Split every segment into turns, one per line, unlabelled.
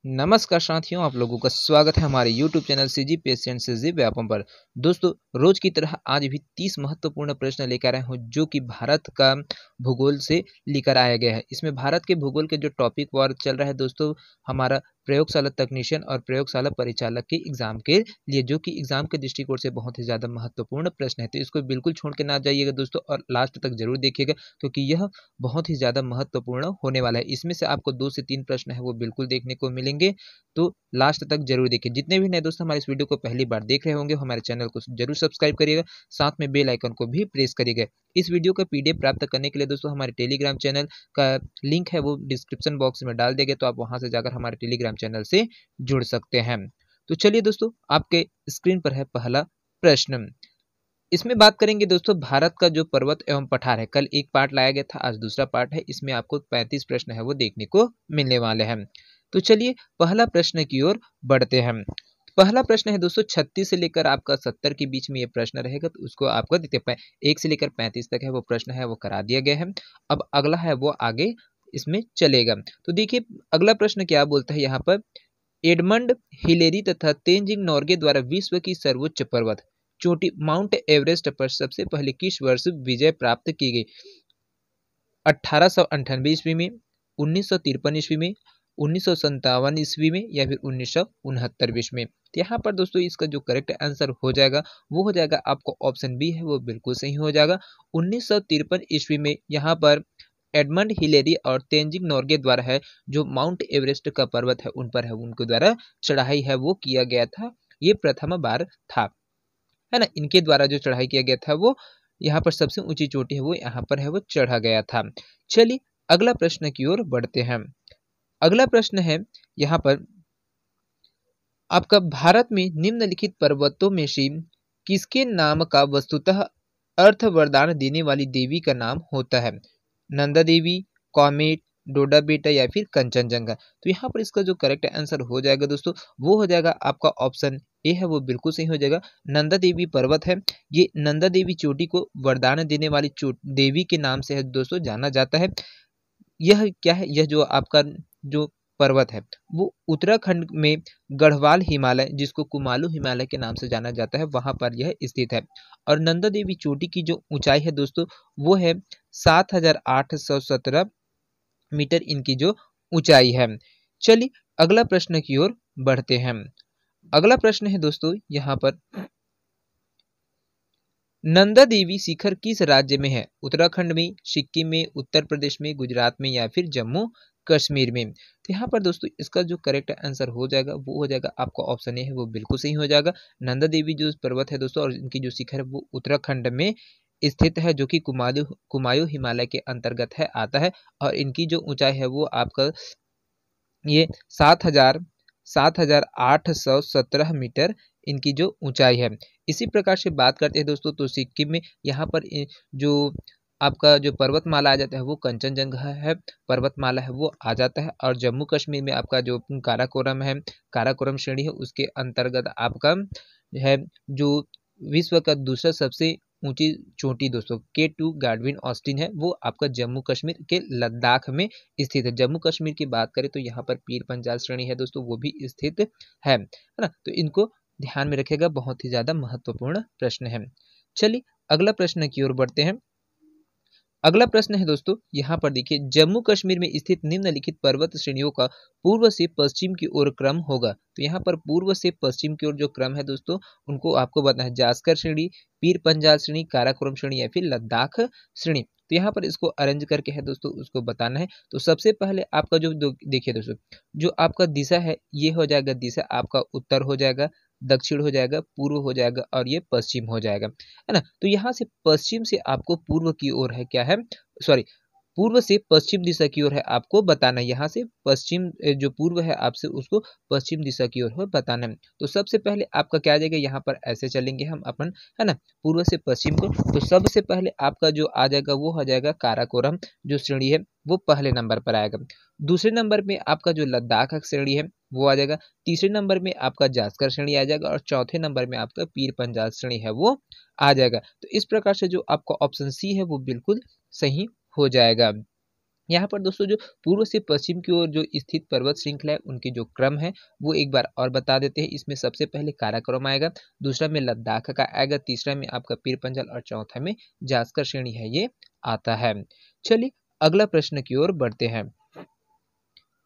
नमस्कार साथियों, आप लोगों का स्वागत है हमारे YouTube channel CGPSC and CG Vyapam पर। दोस्तों, रोज की तरह आज भी 30 महत्वपूर्ण प्रश्न लेकर आए हूँ जो कि भारत का भूगोल से लेकर आया गया है। इसमें भारत के भूगोल के जो टॉपिक वार चल रहा है दोस्तों, हमारा प्रयोगशाला तकनीशियन और प्रयोगशाला परिचालक के एग्जाम के लिए, जो कि एग्जाम के दृष्टिकोण से बहुत ही ज़्यादा महत्वपूर्ण प्रश्न है। तो इसको बिल्कुल छोड़ के ना जाइएगा दोस्तों, और लास्ट तक जरूर देखिएगा क्योंकि यह बहुत ही ज़्यादा महत्वपूर्ण होने वाला है। इसमें से आपको 2 से 3 प्रश्न है वो बिल्कुल देखने को मिलेंगे, तो लास्ट तक जरूर देखिए। जितने भी नए दोस्त हमारे इस वीडियो को पहली बार देख रहे होंगे, हमारे चैनल को जरूर सब्सक्राइब करिएगा, साथ में बेल आइकन को भी प्रेस करिएगा। इस वीडियो का PDF प्राप्त करने के लिए दोस्तों हमारे टेलीग्राम चैनल का लिंक है वो डिस्क्रिप्शन बॉक्स में डाल देंगे, तो आप वहां से जाकर हमारे टेलीग्राम चैनल से जुड़ सकते हैं। तो चलिए दोस्तों, आपके स्क्रीन पर है पहला प्रश्न। इसमें बात करेंगे दोस्तों भारत का जो पर्वत एवं पठार है। कल एक पार्ट लाया गया था, आज दूसरा पार्ट है। इसमें आपको 35 प्रश्न है वो देखने को मिलने वाले हैं। तो चलिए पहला प्रश्न की ओर बढ़ते हैं। पहला प्रश्न है दोस्तों 36 से लेकर आपका 70 के बीच में ये प्रश्न रहेगा, तो उसको आपको देखते 1 से लेकर 35 तक है वो प्रश्न है वो करा दिया गया है। अब अगला है वो आगे इसमें चलेगा। तो देखिए अगला प्रश्न क्या बोलता है यहाँ पर, एडमंड हिलेरी तथा तेनजिंग नोर्गे द्वारा विश्व की सर्वोच्च पर्वत चोटी माउंट एवरेस्ट पर सबसे पहले किस वर्ष विजय प्राप्त की गई? 1898 ईस्वी में, 1953 ईस्वी में, 1957 ईस्वी में, या फिर 1969 ईस्वी में? तो यहाँ पर दोस्तों इसका जो करेक्ट आंसर हो जाएगा वो हो जाएगा आपको ऑप्शन बी है वो बिल्कुल सही हो जाएगा। 1953 ईस्वी में यहाँ पर एडमंड हिलेरी और तेनजिंग नोर्गे द्वारा है जो माउंट एवरेस्ट का पर्वत है उन पर है उनके द्वारा चढ़ाई है वो किया गया था। ये प्रथम बार था, है ना। इनके द्वारा जो चढ़ाई किया गया था वो यहाँ पर सबसे ऊंची चोटी है वो यहाँ पर है वो चढ़ा गया था। चलिए अगला प्रश्न की ओर बढ़ते हैं। अगला प्रश्न है यहाँ पर आपका, भारत में निम्नलिखित पर्वतों में से किसके नाम का वस्तुतः अर्थ वरदान देने वाली देवी का नाम होता है? नंदा देवी, कॉमेट, डोडा बेटा, या फिर कंचनजंगा? तो यहाँ पर इसका जो करेक्ट आंसर हो जाएगा दोस्तों वो हो जाएगा आपका ऑप्शन ए है वो बिल्कुल सही हो जाएगा। नंदा देवी पर्वत है, ये नंदा देवी चोटी को वरदान देने वाली देवी के नाम से है दोस्तों जाना जाता है। यह क्या है, यह जो आपका जो पर्वत है वो उत्तराखंड में गढ़वाल हिमालय, जिसको कुमालू हिमालय के नाम से जाना जाता है, वहां पर यह स्थित है। और नंदा देवी चोटी की जो ऊंचाई है दोस्तों वो है 7817 मीटर इनकी जो ऊंचाई है। चलिए अगला प्रश्न की ओर बढ़ते हैं। अगला प्रश्न है दोस्तों यहाँ पर, नंदा देवी शिखर किस राज्य में है? उत्तराखंड में, सिक्किम में, उत्तर प्रदेश में, गुजरात में, या फिर जम्मू कश्मीर में? तो यहाँ पर दोस्तों इसका जो करेक्ट आंसर हो जाएगा वो हो जाएगा आपका ऑप्शन ए है वो बिल्कुल सही हो जाएगा। नंदा देवी जो पर्वत है दोस्तों और इनकी जो शिखर है वो उत्तराखंड में स्थित है, जो कि कुमायूं हिमालय के अंतर्गत है आता है। और इनकी जो ऊंचाई है वो आपका ये 7,817 मीटर इनकी जो ऊंचाई है। इसी प्रकार से बात करते हैं दोस्तों तो सिक्किम में यहाँ पर जो आपका जो पर्वतमाला आ जाता है वो कंचनजंगा है, पर्वतमाला है वो आ जाता है। और जम्मू कश्मीर में आपका जो काराकोरम है, काराकोरम श्रेणी है, उसके अंतर्गत आपका है जो विश्व का दूसरा सबसे ऊंची चोटी दोस्तों K2 गार्डविन ऑस्टिन है, वो आपका जम्मू कश्मीर के लद्दाख में स्थित है। जम्मू कश्मीर की बात करें तो यहाँ पर पीर पंजाल श्रेणी है दोस्तों वो भी स्थित है ना। तो इनको ध्यान में रखेगा, बहुत ही ज्यादा महत्वपूर्ण प्रश्न है। चलिए अगला प्रश्न की ओर बढ़ते हैं। अगला प्रश्न है दोस्तों यहाँ पर देखिए, जम्मू कश्मीर में स्थित निम्नलिखित पर्वत श्रेणियों का पूर्व से पश्चिम की ओर क्रम होगा। तो यहाँ पर पूर्व से पश्चिम की ओर जो क्रम है दोस्तों उनको आपको बताना है, जास्कर श्रेणी, पीर पंजाल श्रेणी, काराकोरम श्रेणी, या फिर लद्दाख श्रेणी। तो यहाँ पर इसको अरेंज करके है दोस्तों उसको बताना है। तो सबसे पहले आपका जो देखिए दोस्तों जो आपका दिशा है ये हो जाएगा, दिशा आपका उत्तर हो जाएगा, दक्षिण हो जाएगा, पूर्व हो जाएगा, और ये पश्चिम हो जाएगा, है ना। तो यहाँ से पश्चिम से आपको पूर्व की ओर है क्या है, सॉरी पूर्व से पश्चिम दिशा की ओर है आपको बताना है। यहाँ से पश्चिम जो पूर्व है आपसे उसको पश्चिम दिशा की ओर है बताना है। तो सबसे पहले आपका क्या आ जाएगा, यहाँ पर ऐसे चलेंगे हम अपन, है ना, पूर्व से पश्चिम को। तो सबसे पहले आपका जो आ जाएगा वो हो जाएगा काराकोरम जो श्रेणी है वो पहले नंबर पर आएगा। दूसरे नंबर में आपका जो लद्दाख श्रेणी है वो आ जाएगा। तीसरे नंबर में आपका जास्कर श्रेणी आ जाएगा, और चौथे नंबर में आपका पीर पंजाल श्रेणी है वो आ जाएगा। तो इस प्रकार से जो आपका ऑप्शन सी है वो बिल्कुल सही हो जाएगा। यहाँ पर दोस्तों जो पूर्व से पश्चिम की ओर जो स्थित पर्वत श्रृंखला है उनकी जो क्रम है वो एक बार और बता देते हैं। इसमें सबसे पहले काराकोरम आएगा, दूसरा में लद्दाख का आएगा, तीसरा में आपका पीर पंजाल और चौथा में जास्कर श्रेणी है ये आता है। चलिए अगला प्रश्न की ओर बढ़ते हैं।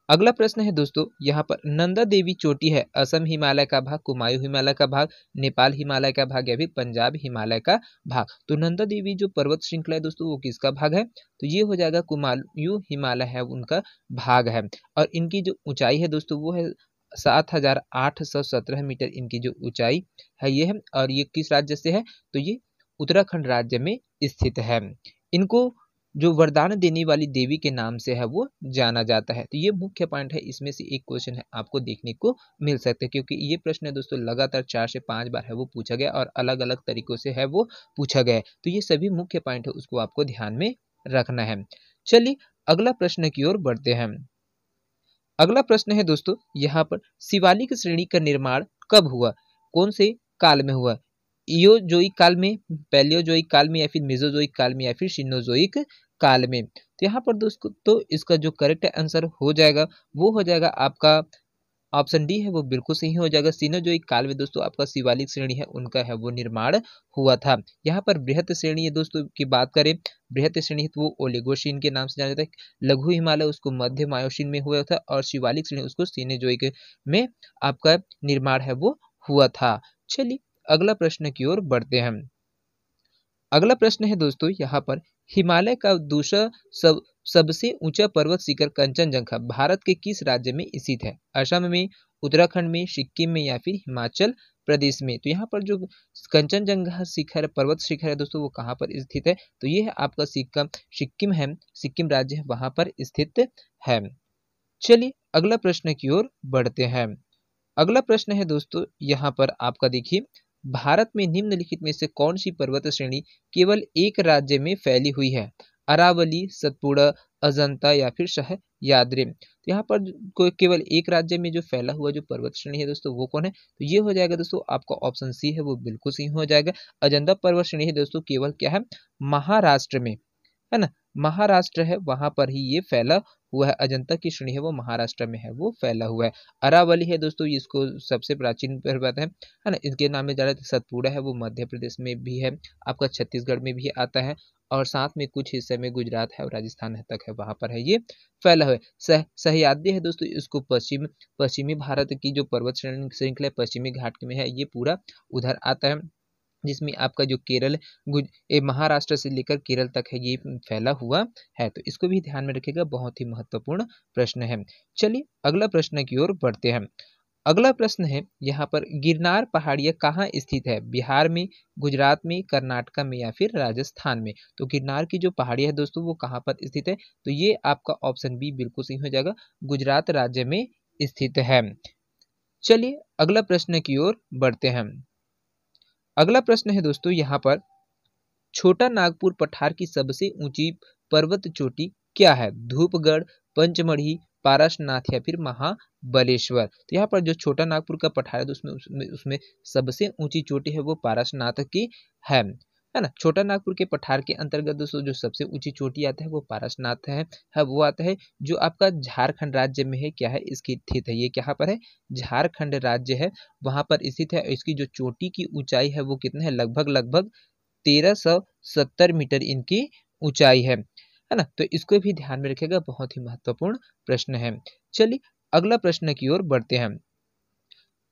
अगला प्रश्न है दोस्तों यहाँ पर नंदा देवी चोटी है असम हिमालय का भाग, कुमायूं हिमालय का भाग, नेपाल हिमालय का भाग या फिर पंजाब हिमालय का भाग। तो नंदा देवी जो पर्वत श्रृंखला है दोस्तों वो किसका भाग है? तो ये हो जाएगा कुमायूं हिमालय है उनका भाग है। और इनकी जो ऊंचाई है दोस्तों वो है 7,817 मीटर इनकी जो ऊंचाई है ये है। और ये किस राज्य से है? तो ये उत्तराखंड राज्य में स्थित है। इनको जो वरदान देने वाली देवी के नाम से है वो जाना जाता है। तो ये मुख्य पॉइंट है, इसमें से एक क्वेश्चन है आपको देखने को मिल सकता है, क्योंकि ये प्रश्न है दोस्तों लगातार 4 से 5 बार है वो पूछा गया और अलग अलग तरीकों से है वो पूछा गया है। तो ये सभी मुख्य पॉइंट है उसको आपको ध्यान में रखना है। चलिए अगला प्रश्न की ओर बढ़ते हैं। अगला प्रश्न है दोस्तों यहाँ पर शिवालिक श्रेणी का निर्माण कब हुआ, कौन से काल में हुआ? इयोजोइक काल में, पैलियोजोइक काल में या फिर मेसोजोइक काल में या फिर सिनोजोइक काल में? तो यहाँ पर दोस्तों तो इसका जो करेक्ट आंसर हो जाएगा वो हो जाएगा आपका ऑप्शन डी है वो बिल्कुल सही हो जाएगा। सिनोजोइक काल में दोस्तों आपका शिवालिक श्रेणी है उनका है वो निर्माण हुआ था। यहाँ पर बृहत श्रेणी है दोस्तों की बात करें, बृहत श्रेणी तो वो ओलिगोशीन के नाम से जाना जाता है, लघु हिमालय उसको मध्य मायोशीन में हुआ था और शिवालिक श्रेणी उसको सिनोजोइक में आपका निर्माण है वो हुआ था। चलिए अगला प्रश्न की ओर बढ़ते हैं। अगला प्रश्न है दोस्तों यहाँ पर हिमालय का दूसरा सबसे ऊंचा पर्वत शिखर कंचनजंगा भारत के किस राज्य में स्थित है? असम में, उत्तराखंड में, सिक्किम में या फिर हिमाचल प्रदेश में? तो यहाँ पर जो कंचनजंगा शिखर पर्वत शिखर है दोस्तों वो कहाँ पर स्थित है? तो ये है आपका सिक्किम है, सिक्किम राज्य है वहां पर स्थित है। चलिए अगला प्रश्न की ओर बढ़ते हैं। अगला प्रश्न है दोस्तों यहाँ पर आपका देखिए, भारत में निम्नलिखित में से कौन सी पर्वत श्रेणी केवल एक राज्य में फैली हुई है? अरावली, सतपुड़ा, अजंता या फिर सह्याद्री? तो यहाँ पर केवल एक राज्य में जो फैला हुआ जो पर्वत श्रेणी है दोस्तों वो कौन है? तो ये हो जाएगा दोस्तों आपका ऑप्शन सी है वो बिल्कुल सही हो जाएगा। अजंता पर्वत श्रेणी है दोस्तों केवल क्या है? महाराष्ट्र में है ना, महाराष्ट्र है वहां पर ही ये फैला हुआ है। अजंता की श्रेणी है वो महाराष्ट्र में है वो फैला हुआ है। अरावली है दोस्तों इसको सबसे प्राचीन पर्वत है ना, इसके नाम में ज्यादा सतपुड़ा है वो मध्य प्रदेश में भी है, आपका छत्तीसगढ़ में भी आता है और साथ में कुछ हिस्से में गुजरात है और राजस्थान तक है वहां पर है ये फैला हुआ है। सह्याद्री है दोस्तों इसको पश्चिमी भारत की जो पर्वत श्रृंखला पश्चिमी घाट में है ये पूरा उधर आता है, जिसमें आपका जो केरल महाराष्ट्र से लेकर केरल तक है ये फैला हुआ है। तो इसको भी ध्यान में रखिएगा, बहुत ही महत्वपूर्ण प्रश्न है। चलिए अगला प्रश्न की ओर बढ़ते हैं। अगला प्रश्न है यहाँ पर गिरनार पहाड़ियाँ कहाँ स्थित है? बिहार में, गुजरात में, कर्नाटक में या फिर राजस्थान में? तो गिरनार की जो पहाड़ियाँ है दोस्तों वो कहाँ पर स्थित है? तो ये आपका ऑप्शन बी बिल्कुल सही हो जाएगा, गुजरात राज्य में स्थित है। चलिए अगला प्रश्न की ओर बढ़ते हैं। अगला प्रश्न है दोस्तों यहाँ पर छोटा नागपुर पठार की सबसे ऊंची पर्वत चोटी क्या है? धूपगढ़, पंचमढ़ी, पारसनाथ या फिर महाबलेश्वर? तो यहाँ पर जो छोटा नागपुर का पठार है उसमें सबसे ऊंची चोटी है वो पारसनाथ की है ना। छोटा नागपुर के पठार के अंतर्गत दोस्तों जो सबसे ऊंची चोटी आता है वो पारसनाथ है वो आता है, जो आपका झारखंड राज्य में है। क्या है इसकी स्थित है? ये कहाँ पर है? झारखंड राज्य है वहां पर स्थित है। इसकी जो चोटी की ऊंचाई है वो कितना है? लगभग 1370 मीटर इनकी ऊंचाई है ना। तो इसको भी ध्यान में रखिएगा, बहुत ही महत्वपूर्ण प्रश्न है। चलिए अगला प्रश्न की ओर बढ़ते हैं।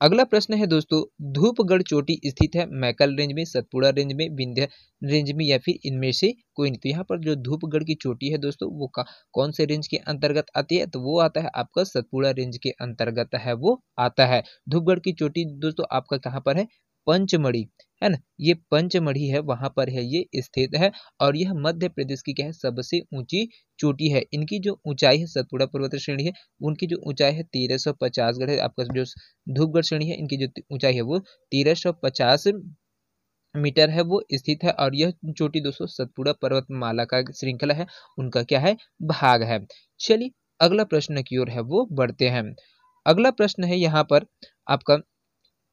अगला प्रश्न है दोस्तों धूपगढ़ चोटी स्थित है मैकल रेंज में, सतपुड़ा रेंज में, विंध्य रेंज में या फिर इनमें से कोई नहीं? तो यहाँ पर जो धूपगढ़ की चोटी है दोस्तों वो कौन से रेंज के अंतर्गत आती है? तो वो आता है आपका सतपुड़ा रेंज के अंतर्गत है वो आता है। धूपगढ़ की चोटी दोस्तों आपका कहाँ पर है? पंचमढ़ी है ना, ये पंचमढ़ी है वहां पर है ये स्थित है और यह मध्य प्रदेश की क्या है? सबसे ऊंची चोटी है। इनकी जो ऊंचाई है सतपुड़ा पर्वत श्रेणी है उनकी जो ऊंचाई है 1350 गढ़ है। आपका जो धूपगढ़ श्रेणी है इनकी जो ऊंचाई है वो 1350 मीटर है वो स्थित है और यह चोटी दोस्तों सतपुड़ा पर्वतमाला का श्रृंखला है उनका क्या है? भाग है। चलिए अगला प्रश्न की ओर है वो बढ़ते हैं। अगला प्रश्न है यहाँ पर आपका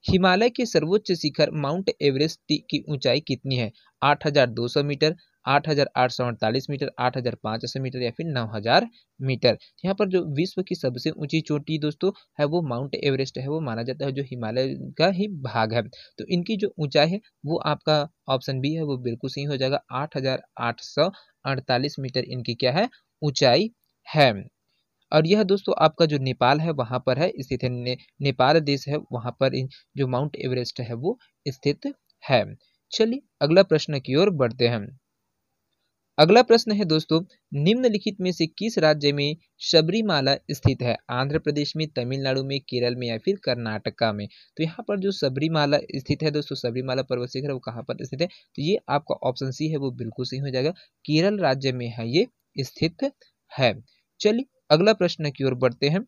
हिमालय के सर्वोच्च शिखर माउंट एवरेस्ट की ऊंचाई कितनी है? 8,200 मीटर, 8,848 मीटर, 8,500 मीटर या फिर 9,000 मीटर। यहाँ पर जो विश्व की सबसे ऊंची चोटी दोस्तों है वो माउंट एवरेस्ट है, वो माना जाता है जो हिमालय का ही भाग है। तो इनकी जो ऊंचाई है वो आपका ऑप्शन बी है वो बिल्कुल सही हो जाएगा। 8,848 मीटर इनकी क्या है, ऊंचाई है। और यह दोस्तों आपका जो नेपाल है वहां पर है स्थित है। नेपाल देश है, वहां पर जो माउंट एवरेस्ट है वो स्थित है। चलिए अगला प्रश्न की ओर बढ़ते हैं। अगला प्रश्न है दोस्तों, निम्नलिखित में से किस राज्य में सबरीमाला स्थित है? आंध्र प्रदेश में, तमिलनाडु में, केरल में या फिर कर्नाटका में? तो यहाँ पर जो सबरीमाला स्थित है दोस्तों, सबरीमाला पर्वत शिखर वो कहाँ पर स्थित है? तो ये आपका ऑप्शन सी है वो बिल्कुल सही हो जाएगा, केरल राज्य में है ये स्थित है। चलिए अगला प्रश्न की ओर बढ़ते हैं।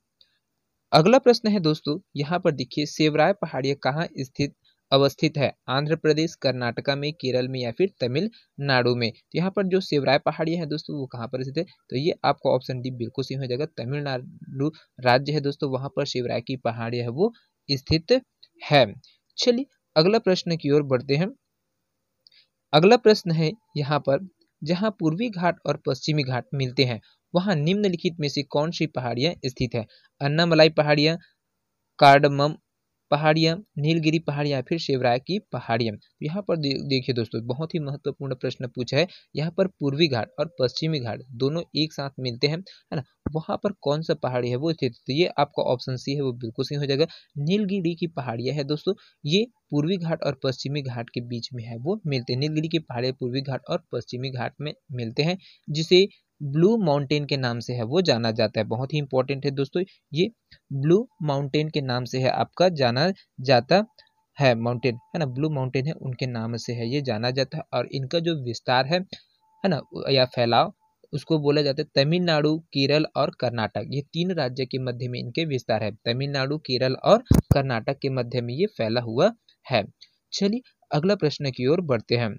अगला प्रश्न है दोस्तों, यहाँ पर देखिए सेवराय पहाड़ियाँ कहाँ स्थित अवस्थित है? आंध्र प्रदेश, कर्नाटका में, केरल में या फिर तमिलनाडु में? तो यहाँ पर जो सेवराय पहाड़ियाँ है दोस्तों वो कहाँ पर स्थित है? तो ये आपका ऑप्शन डी बिल्कुल सही हो जाएगा, तमिलनाडु राज्य है दोस्तों, वहां पर सेवराय की पहाड़ियाँ है वो स्थित है। चलिए अगला प्रश्न की ओर बढ़ते हैं। अगला प्रश्न है यहाँ पर, जहाँ पूर्वी घाट और पश्चिमी घाट मिलते हैं वहां निम्नलिखित में से कौन सी पहाड़ियां स्थित है? अन्नामलाई पहाड़ियां, कार्डमम पहाड़ियां, नीलगिरी पहाड़ियां, फिर शिवराय की पहाड़ियां? यहाँ पर देखिए दोस्तों बहुत ही महत्वपूर्ण प्रश्न पूछा है। यहाँ पर पूर्वी घाट और पश्चिमी घाट दोनों एक साथ मिलते हैं, है ना, वहां पर कौन सा पहाड़ी है वो स्थित? तो ये आपका ऑप्शन सी है वो बिल्कुल सही हो जाएगा, नीलगिरी की पहाड़ियां है दोस्तों, ये पूर्वी घाट और पश्चिमी घाट के बीच में है वो मिलते हैं। नीलगिरी की पहाड़ियां पूर्वी घाट और पश्चिमी घाट में मिलते हैं, जिसे ब्लू माउंटेन के नाम से है वो जाना जाता है। बहुत ही इंपॉर्टेंट है दोस्तों, ये ब्लू माउंटेन के नाम से है आपका जाना जाता है। माउंटेन है ना, ब्लू माउंटेन है उनके नाम से है ये जाना जाता है। और इनका जो विस्तार है ना, या फैलाव, उसको बोला जाता है तमिलनाडु, केरल और कर्नाटक, ये तीन राज्य के मध्य में इनके विस्तार है। तमिलनाडु, केरल और कर्नाटक के मध्य में ये फैला हुआ है। चलिए अगला प्रश्न की ओर बढ़ते हैं।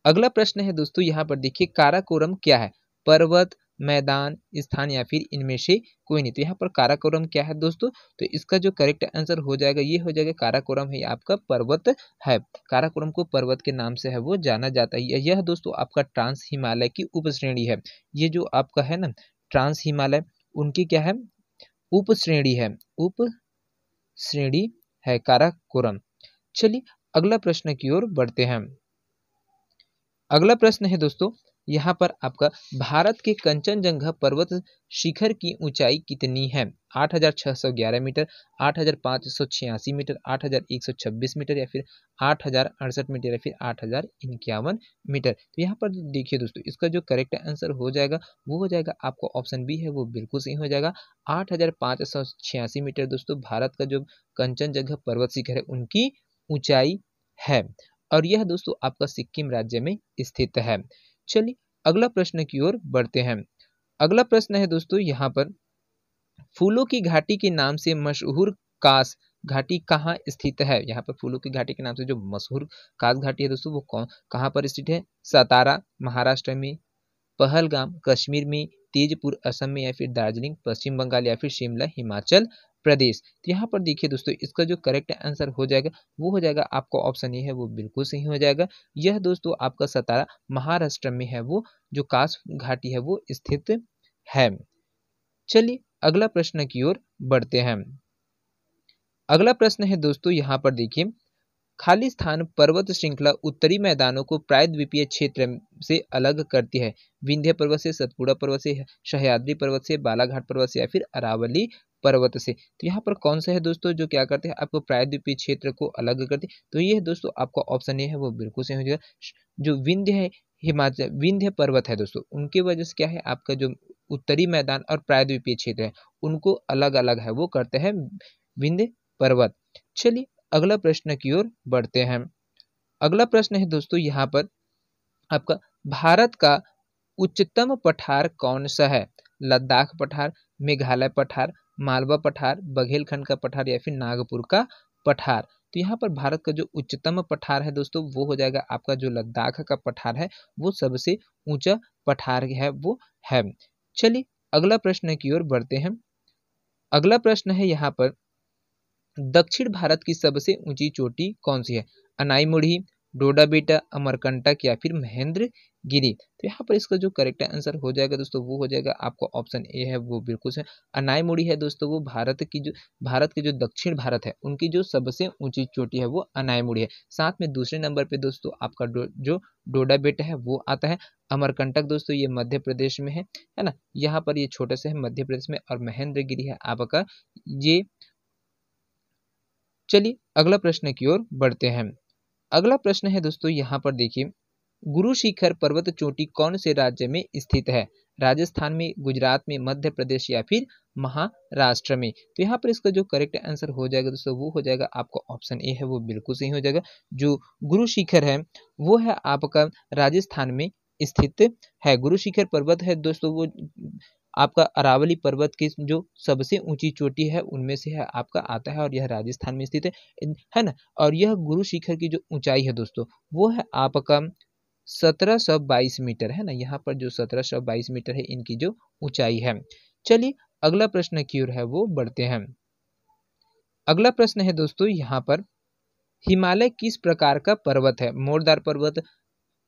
अगला प्रश्न है दोस्तों, यहाँ पर देखिए काराकोरम क्या है? पर्वत, मैदान, स्थान या फिर इनमें से कोई नहीं? तो यहाँ पर काराकोरम क्या है दोस्तों? तो इसका जो करेक्ट आंसर हो जाएगा ये हो जाएगा, काराकोरम है आपका पर्वत है। काराकोरम को पर्वत के नाम से है वो जाना जाता है। यह दोस्तों आपका ट्रांस हिमालय की उपश्रेणी है। ये जो आपका है ना ट्रांस हिमालय, उनकी क्या है, उपश्रेणी है, उप श्रेणी है काराकोरम। चलिए अगला प्रश्न की ओर बढ़ते हैं। अगला प्रश्न है दोस्तों, यहाँ पर आपका भारत के कंचनजंगा पर्वत शिखर की ऊंचाई कितनी है? 8,611 मीटर, 8,586 मीटर, 8,126 मीटर या फिर 8,068 मीटर या फिर 8,051 मीटर? तो यहाँ पर देखिए दोस्तों, इसका जो करेक्ट आंसर हो जाएगा वो हो जाएगा आपको ऑप्शन बी है वो बिल्कुल सही हो जाएगा, 8,586 मीटर दोस्तों भारत का जो कंचनजंगा पर्वत शिखर है उनकी ऊंचाई है। और यह दोस्तों आपका सिक्किम राज्य में स्थित है। चलिए अगला प्रश्न की ओर बढ़ते हैं। अगला प्रश्न है दोस्तों, यहाँ पर फूलों की घाटी के नाम से मशहूर कास घाटी कहाँ स्थित है? यहाँ पर फूलों की घाटी के नाम से जो मशहूर कास घाटी है दोस्तों वो कहाँ पर स्थित है? सतारा महाराष्ट्र में, पहलगाम कश्मीर में, तेजपुर असम में या फिर दार्जिलिंग पश्चिम बंगाल या फिर शिमला हिमाचल प्रदेश? तो यहाँ पर देखिए दोस्तों, इसका जो करेक्ट आंसर हो जाएगा वो हो जाएगा आपका ऑप्शन ए है वो बिल्कुल सही हो जाएगा। यह दोस्तों आपका सतारा महाराष्ट्र में है वो जो कास घाटी है वो स्थित है। चलिए अगला प्रश्न की ओर बढ़ते हैं। अगला प्रश्न है दोस्तों, यहाँ पर देखिए खाली स्थान पर्वत श्रृंखला उत्तरी मैदानों को प्रायद्वीपीय क्षेत्र से अलग करती है? विंध्य पर्वत से, सतपुड़ा पर्वत से, सह्याद्री पर्वत से, बालाघाट पर्वत से या फिर अरावली पर्वत से? तो यहाँ पर कौन सा है दोस्तों जो क्या करते हैं आपको प्रायद्वीपीय क्षेत्र को अलग करते हैं? तो ये दोस्तों आपका ऑप्शन ए है वो बिल्कुल सही हो जाएगा, जो विंध्य है हिमाचल विंध्य पर्वत है दोस्तों, उनके वजह से क्या है आपका जो उत्तरी मैदान और प्रायद्वीपीय क्षेत्र है उनको अलग अलग है वो करते हैं विंध्य पर्वत। चलिए अगला प्रश्न की ओर बढ़ते हैं। अगला प्रश्न है दोस्तों, यहाँ पर आपका भारत का उच्चतम पठार कौन सा है? लद्दाख पठार, मेघालय पठार, मालवा पठार, बघेलखंड का पठार या फिर नागपुर का पठार? तो यहाँ पर भारत का जो उच्चतम पठार है दोस्तों वो हो जाएगा आपका जो लद्दाख का पठार है, वो सबसे ऊंचा पठार है वो है। चलिए अगला प्रश्न की ओर बढ़ते हैं। अगला प्रश्न है यहाँ पर, दक्षिण भारत की सबसे ऊंची चोटी कौन सी है? अनाईमुड़ी, डोडा बेटा, अमरकंटक या फिर महेंद्र गिरी। तो यहाँ पर इसका जो करेक्ट आंसर हो जाएगा दोस्तों वो हो जाएगा आपका ऑप्शन ए है वो बिल्कुल से। अनायमुड़ी है दोस्तों वो भारत के जो दक्षिण भारत है उनकी जो सबसे ऊंची चोटी है वो अनायमुड़ी है। साथ में दूसरे नंबर पे दोस्तों आपका जो डोडा बेटा है वो आता है। अमरकंटक दोस्तों ये मध्य प्रदेश में है ना, यहाँ पर ये छोटे से है मध्य प्रदेश में। और महेंद्र गिरी है आपका ये। चलिए अगला प्रश्न की ओर बढ़ते हैं। अगला प्रश्न है दोस्तों यहाँ पर देखिए, गुरु शिखर पर्वत चोटी कौन से राज्य में स्थित है? राजस्थान में, गुजरात में, मध्य प्रदेश या फिर महाराष्ट्र में? तो यहाँ पर इसका जो करेक्ट आंसर हो जाएगा दोस्तों वो हो जाएगा आपका ऑप्शन ए है वो बिल्कुल सही हो जाएगा। जो गुरु शिखर है वो है आपका राजस्थान में स्थित है। गुरु शिखर पर्वत है दोस्तों वो आपका अरावली पर्वत की जो सबसे ऊंची चोटी है उनमें से है आपका आता है, और यह राजस्थान में स्थित है ना। और यह गुरु शिखर की जो ऊंचाई है दोस्तों वो है आपका 1722 मीटर है ना। यहाँ पर जो 1722 मीटर है इनकी जो ऊंचाई है। चलिए अगला प्रश्न की ओर है वो बढ़ते हैं। अगला प्रश्न है दोस्तों यहाँ पर, हिमालय किस प्रकार का पर्वत है? मोरदार पर्वत,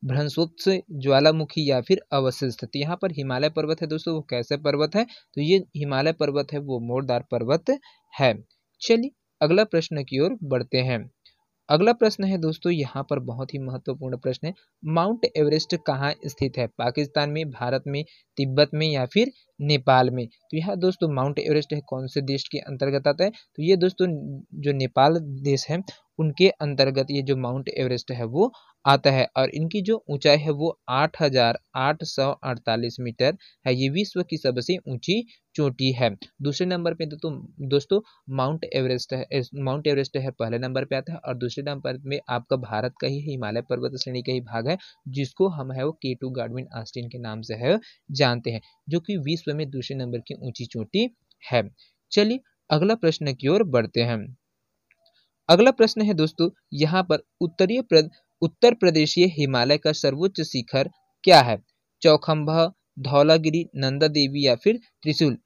भ्रंशोत्स, ज्वालामुखी या फिर अवशिष्ट? तो यहाँ पर हिमालय पर्वत है दोस्तों वो कैसे पर्वत है? तो ये हिमालय पर्वत है वो मोरदार पर्वत है। चलिए अगला प्रश्न की ओर बढ़ते हैं। अगला प्रश्न है दोस्तों यहाँ पर बहुत ही महत्वपूर्ण प्रश्न है, माउंट एवरेस्ट कहाँ स्थित है? पाकिस्तान में, भारत में, तिब्बत में या फिर नेपाल में? तो यहाँ दोस्तों माउंट एवरेस्ट है कौन से देश के अंतर्गत आता है? तो ये दोस्तों जो नेपाल देश है उनके अंतर्गत ये जो माउंट एवरेस्ट है वो आता है। और इनकी जो ऊंचाई है वो 8,848 मीटर है। ये विश्व की सबसे ऊंची चोटी है। दूसरे नंबर पे दोस्तों माउंट एवरेस्ट है पहले नंबर पे आता है। और दूसरे नंबर में आपका भारत का ही हिमालय पर्वत श्रेणी का ही भाग है जिसको हम है वो K2 गाडविन ऑस्टिन के नाम से है जानते हैं, जो कि विश्व में दूसरे नंबर की ऊंची चोटी है। चलिए अगला प्रश्न की ओर बढ़ते हैं। अगला प्रश्न है दोस्तों यहाँ पर, उत्तर प्रदेशीय हिमालय का सर्वोच्च शिखर क्या है? चौखंबा, धौलागिरी, नंदा देवी या फिर त्रिशूल?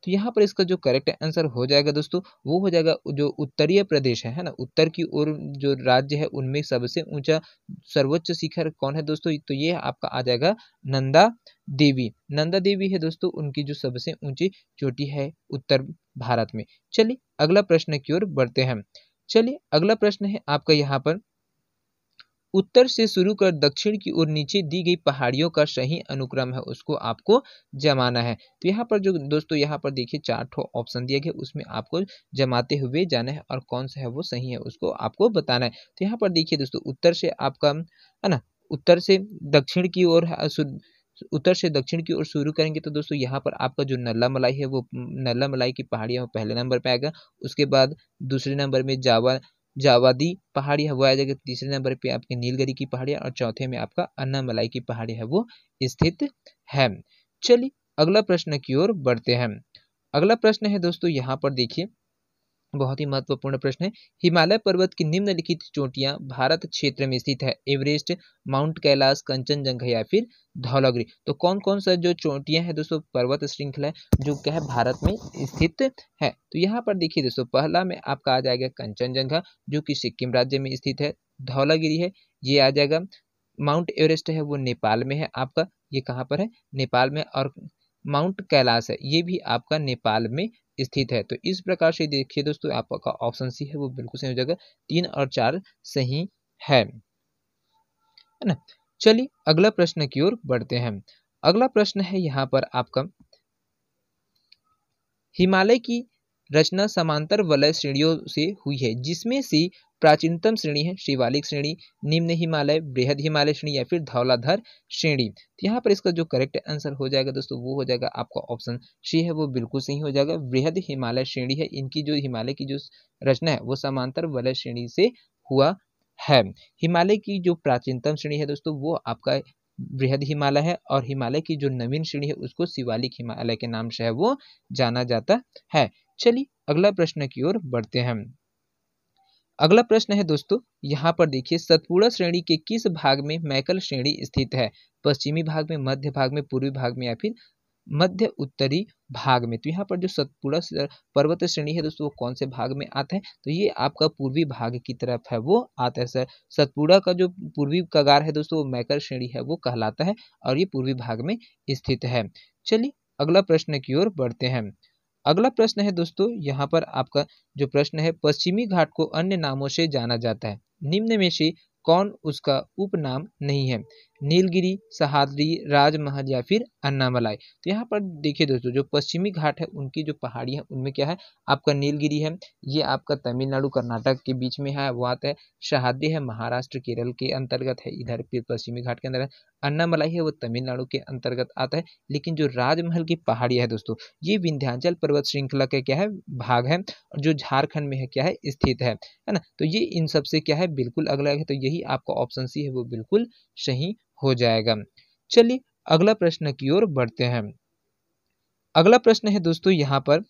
तो यहाँ पर इसका जो करेक्ट आंसर हो जाएगा दोस्तों वो हो जाएगा जो उत्तरीय प्रदेश है ना, उत्तर की ओर जो राज्य है उनमें सबसे ऊंचा सर्वोच्च शिखर कौन है दोस्तों? तो ये आपका आ जाएगा नंदा देवी। नंदा देवी है दोस्तों उनकी जो सबसे ऊंची चोटी है उत्तर भारत में। चलिए अगला प्रश्न की ओर बढ़ते हैं। चलिए अगला प्रश्न है आपका यहाँ पर, उत्तर से शुरू कर दक्षिण की ओर नीचे दी गई पहाड़ियों का सही अनुक्रम है उसको आपको जमाना है। तो यहाँ पर जो दोस्तों यहाँ पर देखिए 4 ऑप्शन दिए गए उसमें आपको जमाते हुए जाना है और कौन सा है वो सही है उसको आपको बताना है। तो यहाँ पर देखिए दोस्तों उत्तर से आपका है ना, उत्तर से दक्षिण की ओर शुरू करेंगे तो दोस्तों यहाँ पर आपका जो नल्ला मलाई है वो नल्ला मलाई की पहाड़ियाँ पहले नंबर पे आएगा। उसके बाद दूसरे नंबर में जावादी पहाड़ी है वो आ जाएगा। तीसरे नंबर पे आपके नीलगिरी की पहाड़ियाँ और चौथे में आपका अन्नामलाई की पहाड़ी है वो स्थित है। चलिए अगला प्रश्न की ओर बढ़ते हैं। अगला प्रश्न है दोस्तों यहाँ पर देखिए बहुत ही महत्वपूर्ण प्रश्न है, हिमालय पर्वत की निम्नलिखित चोटियां भारत क्षेत्र में स्थित है? एवरेस्ट, माउंट कैलाश, कंचनजंगा या फिर धौलागिरी? तो कौन कौन सा जो चोटियां है दोस्तों पर्वत श्रृंखला है जो क्या है भारत में स्थित है? तो यहाँ पर देखिए दोस्तों पहला में आपका आ जाएगा कंचनजंगा जो कि सिक्किम राज्य में स्थित है। धौलागिरी है ये आ जाएगा। माउंट एवरेस्ट है वो नेपाल में है आपका, ये कहाँ पर है? नेपाल में। और माउंट कैलाश है ये भी आपका नेपाल में स्थित है। तो इस प्रकार से देखिए दोस्तों आपका ऑप्शन सी है वो बिल्कुल सही हो जाएगा। 3 और 4 सही है ना। चलिए अगला प्रश्न की ओर बढ़ते हैं। अगला प्रश्न है यहाँ पर आपका, हिमालय की रचना समांतर वलय श्रेणियों से हुई है जिसमें से प्राचीनतम श्रेणी है शिवालिक श्रेणी, निम्न हिमालय, बृहद हिमालय श्रेणी या फिर धौलाधर श्रेणी? तो यहाँ पर इसका जो करेक्ट आंसर हो जाएगा दोस्तों वो हो जाएगा आपका ऑप्शन सी है वो बिल्कुल सही हो जाएगा। बृहद हिमालय श्रेणी है, इनकी जो हिमालय की जो रचना है वो समांतर वलय श्रेणी से हुआ है। हिमालय की जो प्राचीनतम श्रेणी है दोस्तों वो आपका बृहद हिमालय है, और हिमालय की जो नवीन श्रेणी है उसको शिवालिक हिमालय के नाम से है वो जाना जाता है। चलिए अगला प्रश्न की ओर बढ़ते हैं। अगला प्रश्न है दोस्तों यहाँ पर देखिए, सतपुड़ा श्रेणी के किस भाग में मैकल श्रेणी स्थित है? पश्चिमी भाग में, मध्य भाग में, पूर्वी भाग में या फिर मध्य उत्तरी भाग में। तो यहाँ पर जो सतपुड़ा पर्वत श्रेणी है दोस्तों वो कौन से भाग में आता है, तो ये आपका पूर्वी भाग की तरफ है वो आता है सर। सतपुड़ा का जो पूर्वी कगार है दोस्तों वो मैकर श्रेणी है वो कहलाता है और ये पूर्वी भाग में स्थित है। चलिए अगला प्रश्न की ओर बढ़ते हैं। अगला प्रश्न है दोस्तों, यहाँ पर आपका जो प्रश्न है, पश्चिमी घाट को अन्य नामों से जाना जाता है, निम्न में से कौन उसका उपनाम नहीं है? नीलगिरी, सह्याद्री, राजमहल या फिर अन्नामलाई। तो यहाँ पर देखिए दोस्तों, जो पश्चिमी घाट है उनकी जो पहाड़ी है उनमें क्या है, आपका नीलगिरी है, ये आपका तमिलनाडु कर्नाटक के बीच में है वो आता है। सह्याद्री है महाराष्ट्र केरल के अंतर्गत है, इधर फिर पश्चिमी घाट के अंदर। अन्नामलाई है वो तमिलनाडु के अंतर्गत आता है। लेकिन जो राजमहल की पहाड़ी है दोस्तों, ये विंध्याचल पर्वत श्रृंखला का क्या है, भाग है, और जो झारखंड में है क्या है, स्थित है ना। तो ये इन सब से क्या है, बिल्कुल अलग है। तो यही आपका ऑप्शन सी है वो बिल्कुल सही हो जाएगा। चलिए अगला प्रश्न की ओर बढ़ते हैं। अगला प्रश्न है दोस्तों, यहाँ पर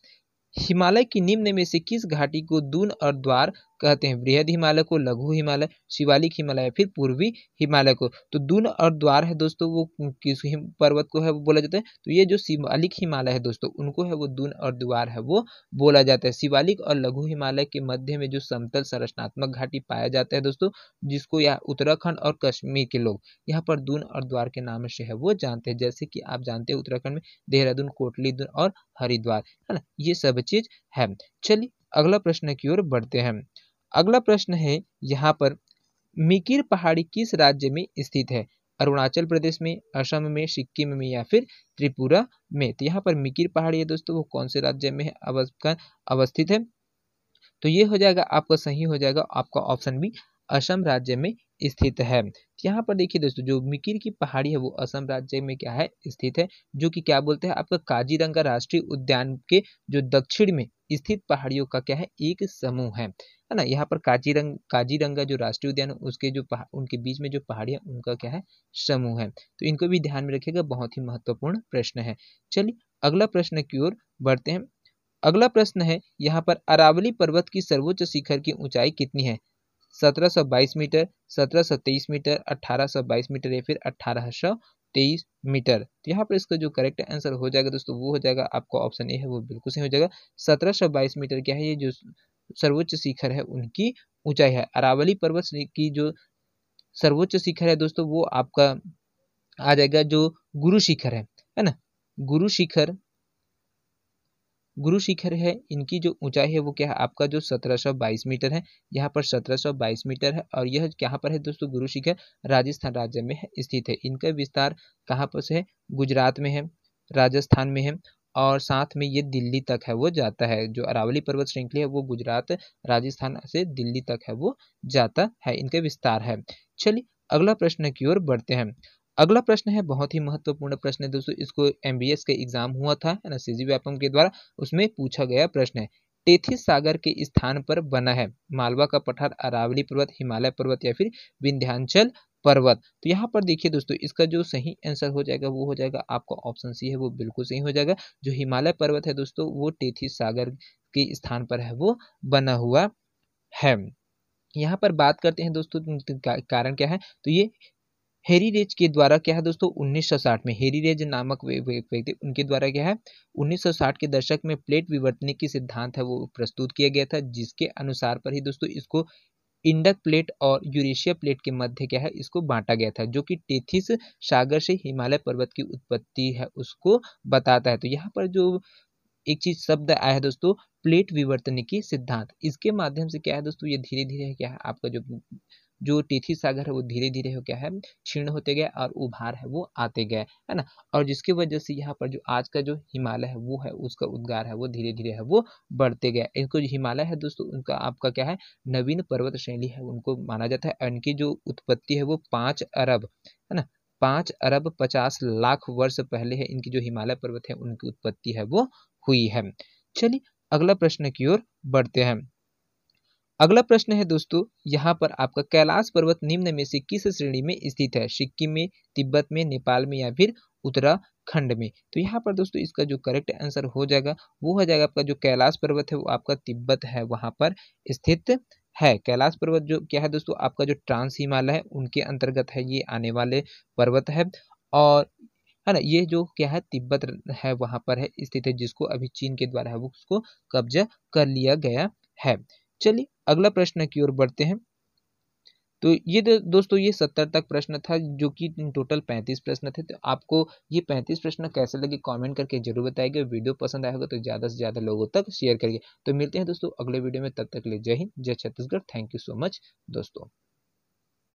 हिमालय की निम्न में से किस घाटी को दून और द्वार कहते हैं? बृहद हिमालय को, लघु हिमालय, शिवालिक हिमालय या फिर पूर्वी हिमालय को। तो दून और द्वार है दोस्तों वो किस पर्वत को है वो बोला जाता है? तो ये जो शिवालिक हिमालय है दोस्तों उनको है वो दून और द्वार है वो बोला जाता है। शिवालिक और लघु हिमालय के मध्य में जो समतल संरचनात्मक घाटी पाया जाता है दोस्तों, जिसको यहाँ उत्तराखंड और कश्मीर के लोग यहाँ पर दून और द्वार के नाम से है वो जानते हैं। जैसे कि आप जानते हैं उत्तराखंड में देहरादून, कोटली दून और हरिद्वार, है ना, ये सब चीज है। चलिए अगला प्रश्न की ओर बढ़ते हैं। अगला प्रश्न है यहाँ पर, मिकिर पहाड़ी किस राज्य में स्थित है? अरुणाचल प्रदेश में, असम में, सिक्किम में या फिर त्रिपुरा में। तो यहाँ पर मिकिर पहाड़ी है दोस्तों वो कौन से राज्य में है अवस्थित है? तो ये हो जाएगा आपका सही हो जाएगा आपका ऑप्शन बी, असम राज्य में स्थित है। यहाँ पर देखिए दोस्तों, जो मिकिर की पहाड़ी है वो असम राज्य में क्या है, स्थित है, जो कि क्या बोलते हैं आपका काजीरंगा राष्ट्रीय उद्यान के जो दक्षिण में स्थित पहाड़ियों का क्या है, एक समूह है ना। यहाँ पर काजीरंगा जो राष्ट्रीय उद्यान है उसके जो उनके बीच में जो पहाड़ी है उनका क्या है, समूह है। तो इनको भी ध्यान में रखिएगा, बहुत ही महत्वपूर्ण प्रश्न है। चलिए अगला प्रश्न की ओर बढ़ते हैं। अगला प्रश्न है यहाँ पर, अरावली पर्वत की सर्वोच्च शिखर की ऊंचाई कितनी है? 1722 मीटर, 1723 मीटर, 1822 मीटर या फिर 1823 मीटर। तो यहाँ पर इसका जो करेक्ट आंसर हो जाएगा दोस्तों वो हो जाएगा आपका ऑप्शन ए है वो बिल्कुल सही हो जाएगा। 1722 मीटर क्या है, ये जो सर्वोच्च शिखर है उनकी ऊंचाई है। अरावली पर्वत की जो सर्वोच्च शिखर है दोस्तों वो आपका आ जाएगा जो गुरु शिखर है ना। गुरु शिखर है, इनकी जो ऊंचाई है वो क्या है आपका जो 1722 मीटर है। यहाँ पर 1722 मीटर है और यह कहाँ पर है दोस्तों, गुरु शिखर राजस्थान राज्य में स्थित है। इनका विस्तार कहाँ पर से है, गुजरात में है, राजस्थान में है और साथ में ये दिल्ली तक है वो जाता है। जो अरावली पर्वत श्रृंखला है वो गुजरात, राजस्थान से दिल्ली तक है वो जाता है, इनका विस्तार है। चलिए अगला प्रश्न की ओर बढ़ते हैं। अगला प्रश्न है बहुत ही महत्वपूर्ण प्रश्न है दोस्तों, इसको एमबीएस का एग्जाम हुआ था है ना, सीजी व्यापम के द्वारा, उसमें पूछा गया प्रश्न है। टेथिस सागर के स्थान पर बना है मालवा का पठार, अरावली पर्वत, हिमालय पर्वत या फिर विंध्याचल पर्वत। तो यहाँ पर देखिए दोस्तों, इसका जो सही आंसर हो जाएगा वो हो जाएगा आपका ऑप्शन सी है वो बिल्कुल सही हो जाएगा। जो हिमालय पर्वत है दोस्तों वो टेथिस सागर के स्थान पर है वो बना हुआ है। यहाँ पर बात करते हैं दोस्तों कारण क्या है, तो ये हेरी रेज के द्वारा क्या है दोस्तों 1960 में, हेरी रेज नामक व्यक्ति उनके द्वारा क्या है 1960 के दशक में प्लेट विवर्तन की सिद्धांत है वो प्रस्तुत किया गया था, जिसके अनुसार पर ही दोस्तों इसको इंडक प्लेट और यूरेशिया प्लेट के मध्य क्या है इसको बांटा गया था, जो कि टेथिस सागर से हिमालय पर्वत की उत्पत्ति है उसको बताता है। तो यहाँ पर जो एक चीज शब्द आया है दोस्तों, प्लेट विवर्तन की सिद्धांत, इसके माध्यम से क्या है दोस्तों ये धीरे धीरे क्या है आपका जो टेथिस सागर है वो धीरे धीरे हो क्या है क्षीण होते गए और उभार है वो आते गए, है ना। और जिसकी वजह से यहाँ पर जो आज का जो हिमालय है वो है उसका उद्गार है वो धीरे धीरे है वो बढ़ते गए। इनको जो हिमालय है दोस्तों उनका आपका क्या है नवीन पर्वत श्रेणी है उनको माना जाता है। इनकी जो उत्पत्ति है वो 5 अरब है ना, 5 अरब 50 लाख वर्ष पहले है इनकी जो हिमालय पर्वत है उनकी उत्पत्ति है वो हुई है। चलिए अगला प्रश्न की ओर बढ़ते हैं। अगला प्रश्न है दोस्तों, यहाँ पर आपका कैलाश पर्वत निम्न में से किस श्रेणी में स्थित है? सिक्किम में, तिब्बत में, नेपाल में या फिर उत्तराखंड में। तो यहाँ पर दोस्तों इसका जो करेक्ट आंसर हो जाएगा वो हो जाएगा आपका जो कैलाश पर्वत है वो आपका तिब्बत है वहां पर स्थित है। कैलाश पर्वत जो क्या है दोस्तों आपका जो ट्रांस हिमालय है उनके अंतर्गत है ये आने वाले पर्वत है। और है ना। ये जो क्या है तिब्बत है वहाँ पर है स्थित है, जिसको अभी चीन के द्वारा है वो उसको कब्जा कर लिया गया है। चलिए अगला प्रश्न की ओर बढ़ते हैं। तो ये दोस्तों ये 70 तक प्रश्न था, जो कि टोटल 35 प्रश्न थे। तो आपको ये 35 प्रश्न कैसे लगे कमेंट करके जरूर बताइएगा। वीडियो पसंद आया होगा तो ज़्यादा से ज़्यादा लोगों तक शेयर करिए। तो मिलते हैं दोस्तों अगले वीडियो में, तब तक के लिए जय हिंद, जय Chhattisgarh. Thank you so much दोस्तों।